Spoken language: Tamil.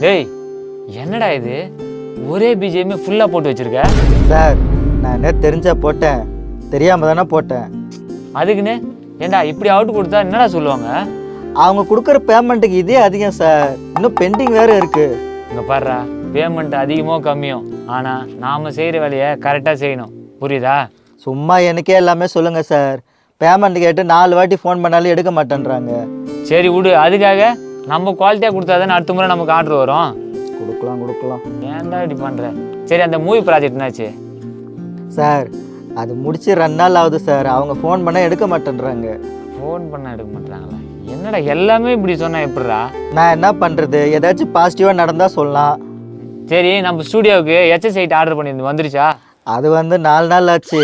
டேய் என்னடா இது ஒரே பிஜிஎம் ஃபுல்லாக போட்டு வச்சிருக்க? சார் நான் என்ன தெரிஞ்சா போட்டேன், தெரியாமல் தானே போட்டேன். அதுக்குன்னு ஏண்டா இப்படி அவுட் கொடுத்தா என்னடா சொல்லுவாங்க? அவங்க கொடுக்குற பேமெண்ட்டுக்கு இதே அதிகம் சார், இன்னும் பெண்டிங் வேறு இருக்குது. இங்கே பாடுறா, பேமெண்ட் அதிகமோ கம்மியோ ஆனால் நாம் செய்கிற வேலையை கரெக்டாக செய்யணும், புரியுதா? சும்மா எனக்கே எல்லாமே சொல்லுங்கள் சார். பேமெண்ட் கேட்டு 4 வாட்டி ஃபோன் பண்ணாலும் எடுக்க மாட்டேன்றாங்க. சரி விடு, அதுக்காக நம்ம குவாலிட்டியாக கொடுத்தா தானே அடுத்த முறை நமக்கு ஆர்டர் வரும். கொடுக்கலாம். ஏன்டா இப்படி பண்ணுற? சரி அந்த மூவி ப்ராஜெக்ட் என்னாச்சு? சார் அது முடிச்சு 2 நாள் ஆகுது சார், அவங்க ஃபோன் பண்ணால் எடுக்க மாட்டேன்றாங்க. ஃபோன் பண்ண எடுக்க மாட்டாங்களா? என்னடா எல்லாமே இப்படி சொன்னால் எப்படிடா? நான் என்ன பண்ணுறது, ஏதாச்சும் பாசிட்டிவாக நடந்தால் சொல்லலாம். சரி நம்ம ஸ்டூடியோவுக்கு HSIT ஆர்டர் பண்ணியிருந்து வந்துருச்சா? அது வந்து 4 நாள் ஆச்சு.